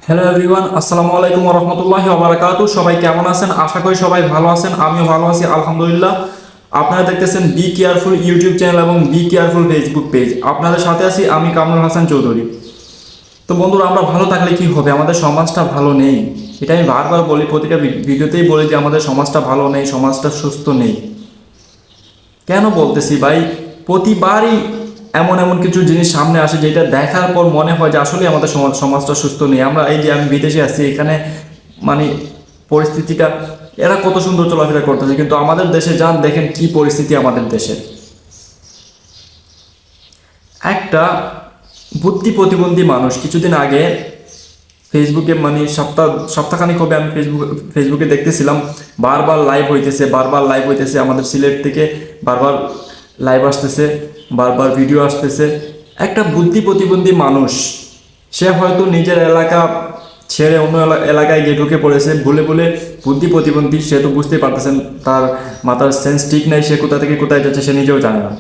Hello everyone, আসসালামু আলাইকুম ওয়া রাহমাতুল্লাহি ওয়া বারাকাতুহু। সবাই কেমন আছেন? আশা করি সবাই ভালো আছেন। আমিও ভালো আছি আলহামদুলিল্লাহ। আপনারা দেখতেছেন বি কেয়ারফুল ইউটিউব চ্যানেল এবং বি কেয়ারফুল ফেসবুক পেজ। আপনাদের সাথে আছি আমি কামরুল হাসান চৌধুরী। তো বন্ধুরা, আমরা ভালো থাকলে কি হবে? আমাদের সমাজটা ভালো নেই, এটা আমি বারবার বলি, প্রতিটা ভিডিওতেই বলি যে আমাদের সমাজটা ভালো নেই, সমাজটা সুস্থ নেই। কেন বলতেছি ভাই? প্রতিবারই এমন এমন কিছু জিনিস সামনে আসে যেটা দেখার পর মনে হয় যে আসলে আমাদের সমাজটা সুস্থ নেই। আমরা এই যে আমি বিদেশে আছি, এখানে মানে পরিস্থিতিটা, এরা কত সুন্দর চলাফেরা করতেছে, কিন্তু আমাদের দেশে যান, দেখেন কি পরিস্থিতি আমাদের দেশে। একটা বুদ্ধি প্রতিবন্ধী মানুষ কিছুদিন আগে ফেসবুকে, মানে সপ্তাহখানিক হবে, আমি ফেসবুকে দেখতেছিলাম, বারবার লাইভ হইতেছে আমাদের সিলেট থেকে, বারবার লাইভ আসতেছে, বারবার ভিডিও আসতেছে। একটা বুদ্ধি প্রতিবন্ধী মানুষ, সে হয়তো নিজের এলাকা ছেড়ে অন্য এলাকায় গিয়ে ঢুকে পড়েছে ভুলে ভুলে। বুদ্ধি প্রতিবন্ধী, সে তো বুঝতেই পারতেছেন, তার মাথার সেন্স ঠিক নাই, সে কোথা থেকে কোথায় যাচ্ছে সে নিজেও জানে না।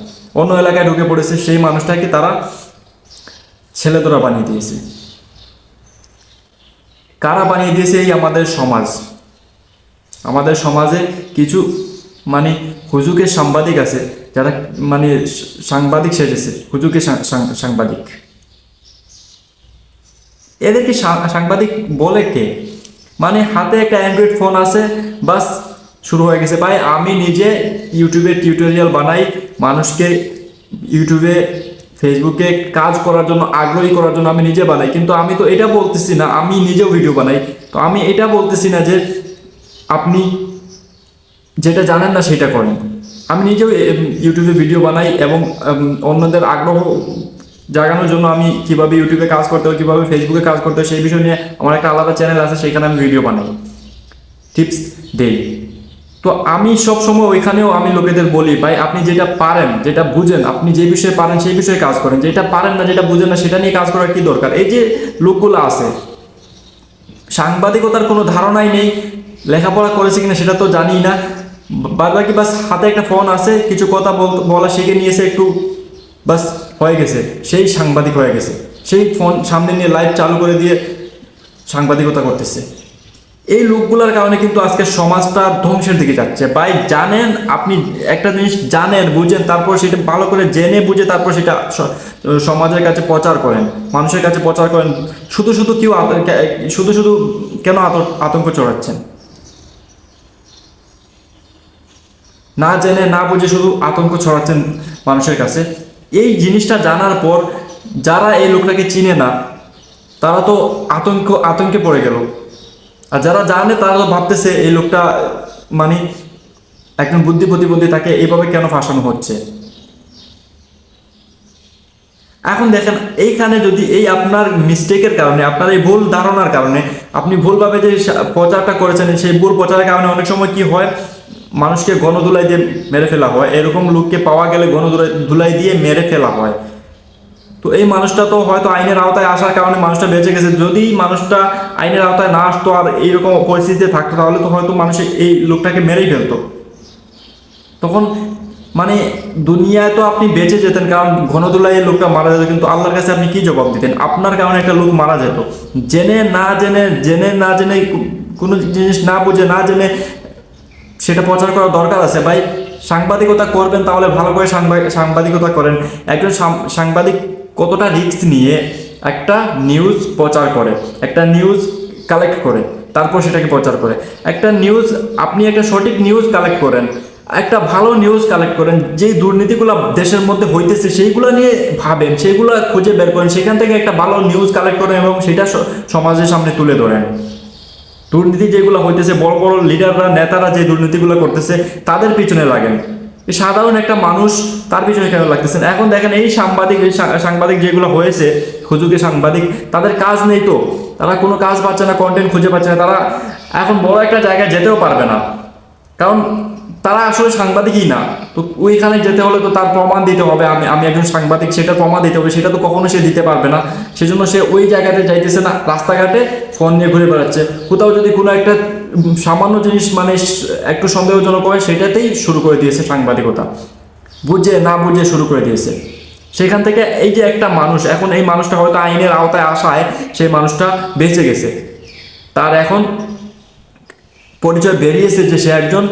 অন্য এলাকায় ঢুকে পড়েছে, সেই মানুষটাকে তারা ছেলেধরা বানিয়ে দিয়েছে। কারা বানিয়ে দিয়েছে? এই আমাদের সমাজ। আমাদের সমাজে কিছু মানে হুজুকে সাংবাদিক আছে, যারা মানে সাংবাদিক সেজেছে, হুজুকে সাংবাদিক। এদেরকে সাংবাদিক বলে কে? মানে হাতে একটা অ্যান্ড্রয়েড ফোন আছে, বাস শুরু হয়ে গেছে। ভাই, আমি নিজে ইউটিউবে টিউটোরিয়াল বানাই, মানুষকে ইউটিউবে ফেসবুকে কাজ করার জন্য, আগ্রহী করার জন্য আমি নিজে বানাই। কিন্তু আমি তো এটা বলতেছি না, আমি নিজেও ভিডিও বানাই, তো আমি এটা বলতেছি না যে আপনি যেটা জানেন না সেটা করেন। আমি নিজেও ইউটিউবে ভিডিও বানাই এবং অন্যদের আগ্রহ জাগানোর জন্য আমি কিভাবে ইউটিউবে কাজ করতে হয়, কীভাবে ফেসবুকে কাজ করতে হয়, সেই বিষয় নিয়ে আমার একটা আলাদা চ্যানেল আছে, সেখানে আমি ভিডিও বানাই, টিপস দেই। তো আমি সব সময় ওইখানেও আমি লোকেদের বলি, ভাই আপনি যেটা পারেন, যেটা বুঝেন, আপনি যে বিষয়ে পারেন সেই বিষয়ে কাজ করেন। যেটা পারেন না, যেটা বুঝেন না, সেটা নিয়ে কাজ করার কি দরকার? এই যে লোকগুলো আছে, সাংবাদিকতার কোনো ধারণাই নেই, লেখাপড়া করেছে কিনা সেটা তো জানি না, বাদ বাকি বাস হাতে একটা ফোন আছে, কিছু কথা বলা শিখে নিয়েছে একটু, বাস হয়ে গেছে, সেই সাংবাদিক হয়ে গেছে। সেই ফোন সামনে নিয়ে লাইভ চালু করে দিয়ে সাংবাদিকতা করতেছে। এই লোকগুলোর কারণে কিন্তু আজকে সমাজটা ধ্বংসের দিকে যাচ্ছে। ভাই জানেন, আপনি একটা জিনিস জানেন, বুঝেন, তারপর সেটা ভালো করে জেনে বুঝে তারপর সেটা সমাজের কাছে প্রচার করেন, মানুষের কাছে প্রচার করেন। শুধু শুধু শুধু শুধু কেন আতঙ্ক ছড়াচ্ছেন? না জেনে না বুঝে শুধু আতঙ্ক ছড়াচ্ছেন মানুষের কাছে। এই জিনিসটা জানার পর যারা এই লোকটাকে চিনে না, তারা তো আতঙ্কে পড়ে গেল। আর যারা জানে তারা তো ভাবতেছে এই লোকটা মানে একজন বুদ্ধি প্রতিবন্ধী, তাকে এইভাবে কেন ফাঁসানো হচ্ছে। এখন দেখেন, এইখানে যদি এই আপনার মিস্টেকের কারণে, আপনার এই ভুল ধারণার কারণে, আপনি ভুলভাবে যে প্রচারটা করেছেন, সেই ভুল প্রচারের কারণে অনেক সময় কি হয়, মানুষকে গণধুলাই দিয়ে মেরে ফেলা হয়। এরকম লোককে পাওয়া গেলে গণধুলাই দিয়ে মেরে ফেলা হয়। তো এই মানুষটা তো হয়তো আইনের আওতায় আসার কারণে মানুষটা বেঁচে গেছে। যদি মানুষটা আইনের আওতায় না আসতো আর এইরকম পরিস্থিতিতে থাকতো, তাহলে তো হয়তো মানুষ এই লোকটাকে মেরেই ফেলতো। তখন মানে দুনিয়ায় তো আপনি বেঁচে যেতেন, কারণ ঘনদুলায় লোকটা মারা যেত, কিন্তু আল্লাহর কাছে আপনি কি জবাব দিতেন? আপনার কারণে একটা লোক মারা যেত। জেনে না জেনে কোনো জিনিস না বুঝে না জেনে সেটা প্রচার করার দরকার আছে। ভাই, সাংবাদিকতা করবেন তাহলে ভালো করে সাংবাদিকতা করেন। একজন সাংবাদিক কতটা রিস্ক নিয়ে একটা নিউজ প্রচার করে, একটা নিউজ কালেক্ট করে, তারপর সেটাকে প্রচার করে। একটা নিউজ, আপনি একটা সঠিক নিউজ কালেক্ট করেন, একটা ভালো নিউজ কালেক্ট করেন, যেই দুর্নীতিগুলো দেশের মধ্যে হইতেছে সেইগুলো নিয়ে ভাবেন, সেইগুলো খুঁজে বের করেন, সেখান থেকে একটা ভালো নিউজ কালেক্ট করেন এবং সেটা সমাজের সামনে তুলে ধরেন। দুর্নীতি যেগুলো হইতেছে, বড় বড় লিডাররা, নেতারা যে দুর্নীতিগুলো করতেছে, তাদের পিছনে লাগেন। সাধারণ একটা মানুষ তার পিছনে কেন লাগতেছেন? এখন দেখেন, এই সাংবাদিক যেগুলো হয়েছে, হুজুগে সাংবাদিক, তাদের কাজ নেই তো, তারা কোনো কাজ পাচ্ছে না, কন্টেন্ট খুঁজে পাচ্ছে না, তারা এখন বড় একটা জায়গায় যেতেও পারবে না, কারণ তারা আসলে সাংবাদিকই না। তো ওইখানে যেতে হলে তো তার প্রমাণ দিতে হবে, আমি একজন সাংবাদিক, সেটা প্রমাণ দিতে হবে, সেটা তো কখনো সে দিতে পারবে না। সেজন্য সে ওই জায়গাতে যাইতেছে না, রাস্তাঘাটে ফোন নিয়ে ঘুরে বেড়াচ্ছে। কোথাও যদি কোনো একটা সামান্য জিনিস মানে একটু সন্দেহজনক হয়, সেটাতেই শুরু করে দিয়েছে সাংবাদিকতা, বুঝে না বুঝে শুরু করে দিয়েছে। সেখান থেকে এই যে একটা মানুষ, এখন এই মানুষটা হয়তো আইনের আওতায় আসায় সেই মানুষটা বেঁচে গেছে, তার এখন পরিচয় বেরিয়েছে যে সে একজন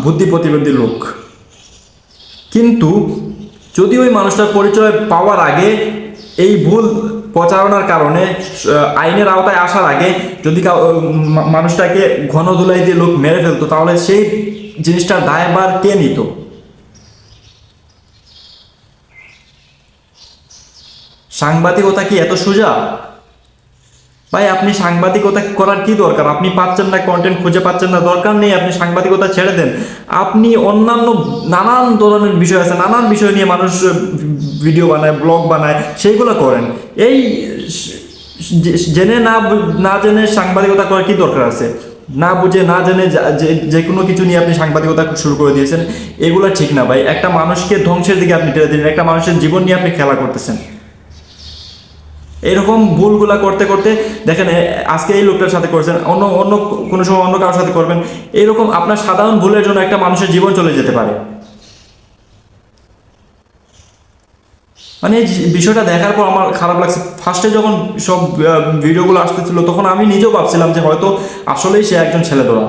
বুদ্ধি প্রতিবন্ধী লোক। কিন্তু যদি ওই মানুষটার পরিচয় পাওয়ার আগে এই ভুল প্রচারণার কারণে আইনের আওতায় আসার আগে যদি মানুষটাকে ঘন ধুলাই দিয়ে লোক মেরে ফেলতো, তাহলে সেই জিনিসটার দায়ভার কে নিত? সাংবাদিকতা কি এত সোজা? ভাই আপনি সাংবাদিকতা করার কি দরকার? আপনি পাচ্ছেন না, কন্টেন্ট খুঁজে পাচ্ছেন না, দরকার নেই, আপনি সাংবাদিকতা ছেড়ে দেন। আপনি অন্যান্য নানান ধরনের বিষয় আছে, নানান বিষয় নিয়ে মানুষ ভিডিও বানায়, ব্লগ বানায়, সেইগুলো করেন। এই জেনে না জেনে সাংবাদিকতা করার কি দরকার আছে? না বুঝে না জেনে যে কোনো কিছু নিয়ে আপনি সাংবাদিকতা শুরু করে দিয়েছেন, এগুলো ঠিক না ভাই। একটা মানুষকে ধ্বংসের দিকে আপনি টেনে দিলেন, একটা মানুষের জীবন নিয়ে আপনি খেলা করতেছেন। এরকম ভুলগুলা করতে করতে দেখেন, আজকে এই লোকটার সাথে করছেন, অন্য অন্য কোনো সময় অন্য কারোর সাথে করবেন, এরকম আপনার সাধারণ ভুলের জন্য একটা মানুষের জীবন চলে যেতে পারে। মানে এই বিষয়টা দেখার পর আমার খারাপ লাগছে। ফার্স্টে যখন সব ভিডিওগুলো আসতেছিল তখন আমি নিজেও ভাবছিলাম যে হয়তো আসলেই সে একজন ছেলেধরা,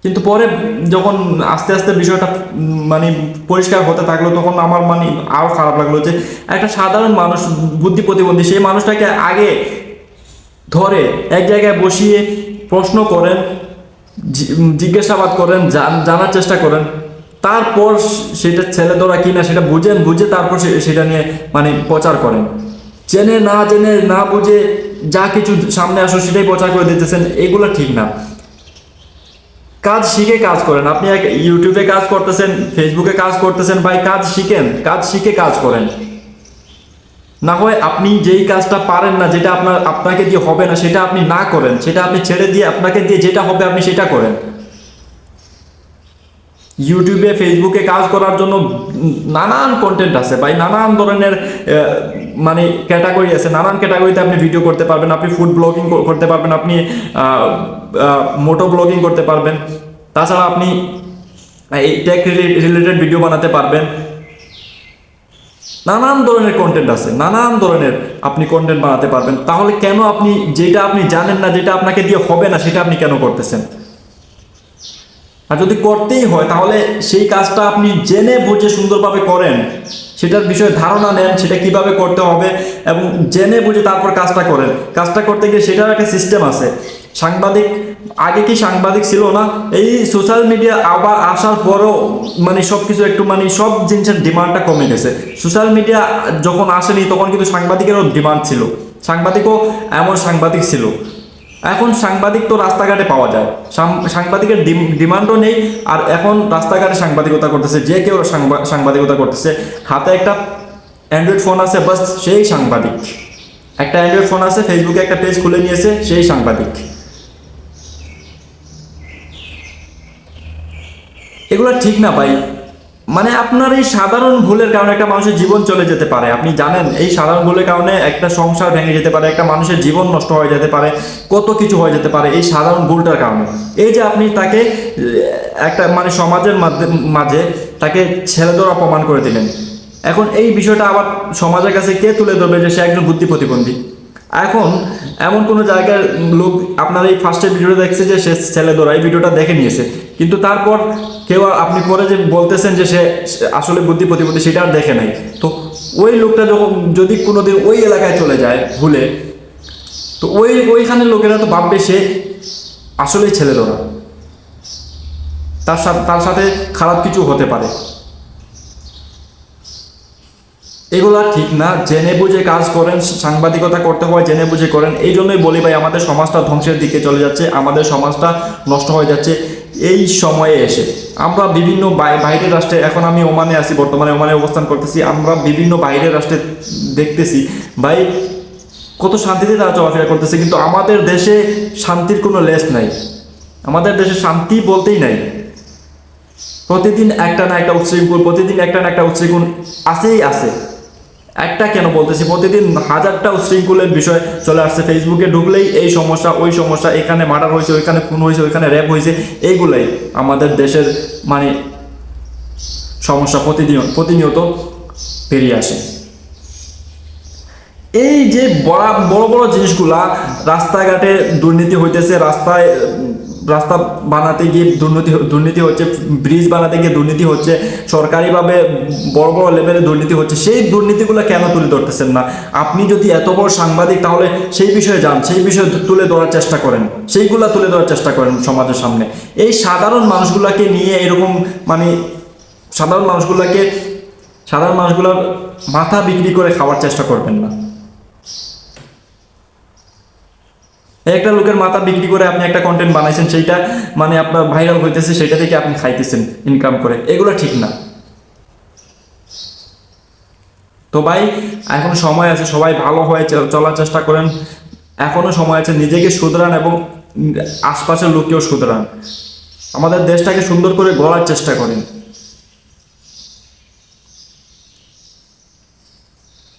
কিন্তু পরে যখন আস্তে আস্তে বিষয়টা মানে পরিষ্কার হতে থাকলো, তখন আমার মানে আরও খারাপ লাগলো যে একটা সাধারণ মানুষ, বুদ্ধি প্রতিবন্ধী, সেই মানুষটাকে আগে ধরে এক জায়গায় বসিয়ে প্রশ্ন করেন, জিজ্ঞাসাবাদ করেন, জানার চেষ্টা করেন, তারপর সেটা ছেলেধরা কিনা সেটা বুঝে তারপর সেটা নিয়ে মানে প্রচার করেন। জেনে না বুঝে যা কিছু সামনে আসো সেটাই প্রচার করে দিতেছেন, এগুলো ঠিক না। কাজ শিখে কাজ করেন। আপনি ইউটিউবে কাজ করতেছেন, ফেসবুকে কাজ করতেছেন, ভাই কাজ শিখেন, কাজ শিখে কাজ করেন। না হয় আপনি যেই কাজটা পারেন না, যেটা আপনাকে দিয়ে হবে না, সেটা আপনি না করেন, সেটা আপনি ছেড়ে দিয়ে আপনাকে দিয়ে যেটা হবে আপনি সেটা করেন। ইউটিউবে ফেসবুকে কাজ করার জন্য নানান কন্টেন্ট আছে ভাই, নানান ধরনের মানে ক্যাটাগরি আছে, নানান ক্যাটাগরিতে আপনি ভিডিও করতে পারবেন। আপনি ফুড ব্লগিং করতে পারবেন, আপনি মোটো ব্লগিং করতে পারবেন, তাছাড়া আপনি এই টেক রিলেটেড ভিডিও বানাতে পারবেন। নানান ধরনের কন্টেন্ট আছে, নানান ধরনের আপনি কন্টেন্ট বানাতে পারবেন। তাহলে কেন আপনি যেটা আপনি জানেন না, যেটা আপনাকে দিয়ে হবে না, সেটা আপনি কেন করতেছেন? আর যদি করতেই হয় তাহলে সেই কাজটা আপনি জেনে বুঝে সুন্দরভাবে করেন, সেটার বিষয়ে ধারণা নেন, সেটা কিভাবে করতে হবে, এবং জেনে বুঝে তারপর কাজটা করেন। কাজটা করতে গিয়ে সেটার একটা সিস্টেম আছে। সাংবাদিক আগে কি সাংবাদিক ছিল না? এই সোশ্যাল মিডিয়া আবার আসার পরও মানে সব কিছু একটু মানে সব জিনিসের ডিমান্ডটা কমে গেছে। সোশ্যাল মিডিয়া যখন আসেনি তখন কিন্তু সাংবাদিকেরও ডিমান্ড ছিল, সাংবাদিকও এমন সাংবাদিক ছিল। এখন সাংবাদিক তো রাস্তাঘাটে পাওয়া যায়, সাংবাদিকের ডিমান্ডও নেই। আর এখন রাস্তাঘাটে সাংবাদিকতা করতেছে যে কেউ, সাংবাদিকতা করতেছে। হাতে একটা অ্যান্ড্রয়েড ফোন আছে, বাস সেই সাংবাদিক। একটা অ্যান্ড্রয়েড ফোন আছে, ফেসবুকে একটা পেজ খুলে নিয়েছে, সেই সাংবাদিক। এগুলো ঠিক না ভাই। মানে আপনার এই সাধারণ ভুলের কারণে একটা মানুষের জীবন চলে যেতে পারে। আপনি জানেন এই সাধারণ ভুলের কারণে একটা সংসার ভেঙে যেতে পারে, একটা মানুষের জীবন নষ্ট হয়ে যেতে পারে, কত কিছু হয়ে যেতে পারে এই সাধারণ ভুলটার কারণে। এই যে আপনি তাকে একটা মানে সমাজের মাঝে তাকে ছেলেধরা অপমান করে দিলেন, এখন এই বিষয়টা আবার সমাজের কাছে কে তুলে ধরবে যে সে একজন বুদ্ধি প্রতিবন্ধী? এখন এমন কোনো জায়গার লোক আপনার এই ফার্স্টের ভিডিওটা দেখছে যে সে ছেলেধরা, এই ভিডিওটা দেখে নিয়েছে, কিন্তু তারপর কেউ আপনি পরে যে বলতেছেন যে সে আসলে বুদ্ধি প্রতিবন্ধী, সেটা আর দেখে নাই। তো ওই লোকটা যখন যদি কোনোদিন ওই এলাকায় চলে যায় ভুলে, তো ওইখানের লোকেরা তো ভাববে সে আসলেই ছেলেধরা, তার সাথে খারাপ কিছু হতে পারে। এগুলা ঠিক না। জেনে বুঝে কাজ করেন, সাংবাদিকতা করতে হয় জেনে বুঝে করেন। এই জন্যই বলি ভাই, আমাদের সমাজটা ধ্বংসের দিকে চলে যাচ্ছে, আমাদের সমাজটা নষ্ট হয়ে যাচ্ছে এই সময়ে এসে। আমরা বিভিন্ন বাইরের রাষ্ট্রে, এখন আমি ওমানে আছি, বর্তমানে ওমানে অবস্থান করতেছি, আমরা বিভিন্ন বাইরের রাষ্ট্রে দেখতেছি ভাই কত শান্তিতে তারা চলাফেরা করতেছে, কিন্তু আমাদের দেশে শান্তির কোনো লেশ নাই। আমাদের দেশে শান্তি বলতেই নাই। প্রতিদিন একটা না একটা উচ্ছৃঙ্খল, প্রতিদিন একটা না একটা উচ্ছৃঙ্খল আছেই আছে। একটা কেন বলতেছি, প্রতিদিন হাজারটা উচ্ছৃঙ্খলের বিষয় চলে আসছে। ফেসবুকে ঢুকলেই এই সমস্যা, ওই সমস্যা, এখানে মার্ডার হয়েছে, ওইখানে খুন হয়েছে, ওইখানে র্যাপ হয়েছে, এইগুলাই আমাদের দেশের মানে সমস্যা প্রতিনিয়ত। বেরিয়ে আসে। এই যে বড় বড় জিনিসগুলা, রাস্তাঘাটে দুর্নীতি হইতেছে, রাস্তা বানাতে গিয়ে দুর্নীতি হচ্ছে, ব্রিজ বানাতে গিয়ে দুর্নীতি হচ্ছে, সরকারিভাবে বড় বড় লেভেলে দুর্নীতি হচ্ছে, সেই দুর্নীতিগুলো কেন তুলে ধরতেছেন না? আপনি যদি এত বড় সাংবাদিক, তাহলে সেই বিষয়ে যান, সেই বিষয়ে তুলে ধরার চেষ্টা করেন, সেইগুলা তুলে ধরার চেষ্টা করেন সমাজের সামনে। এই সাধারণ মানুষগুলাকে নিয়ে এরকম মানে সাধারণ মানুষগুলার মাথা বিক্রি করে খাওয়ার চেষ্টা করবেন না। একটা লোকের মাথা বিক্রি করে আপনি একটা কন্টেন্ট বানাইছেন, সেইটা মানে আপনার ভাইরাল হইতেছে, সেটা থেকে আপনি খাইতেছেন ইনকাম করে, এগুলো ঠিক না। তো ভাই, এখন সময় আছে, সবাই ভালো হয়ে চলার চেষ্টা করেন, এখনো সময় আছে, নিজেকে শুধরান এবং আশপাশের লোককেও শুধরান, আমাদের দেশটাকে সুন্দর করে গড়ার চেষ্টা করেন।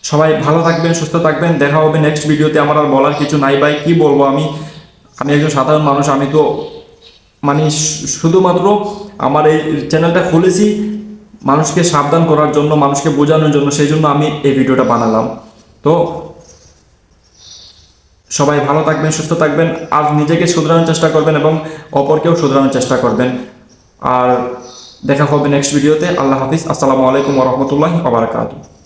সবাই ভালো থাকবেন, সুস্থ থাকবেন, দেখা হবে নেক্সট ভিডিওতে। আমার আর বলার কিছু নাই ভাই, কি বলবো আমি একজন সাধারণ মানুষ, আমি তো মানে শুধুমাত্র আমার এই চ্যানেলটা খুলেছি মানুষকে সাবধান করার জন্য, মানুষকে বোঝানোর জন্য, সেই জন্য আমি এই ভিডিওটা বানালাম। তো সবাই ভালো থাকবেন, সুস্থ থাকবেন, আর নিজেকে শুধরানোর চেষ্টা করবেন এবং অপরকেও শুধরানোর চেষ্টা করবেন। আর দেখা হবে নেক্সট ভিডিওতে। আল্লাহ হাফিজ, আসসালামু আলাইকুম ওয়া রাহমাতুল্লাহি ওয়া বারাকাতুহু।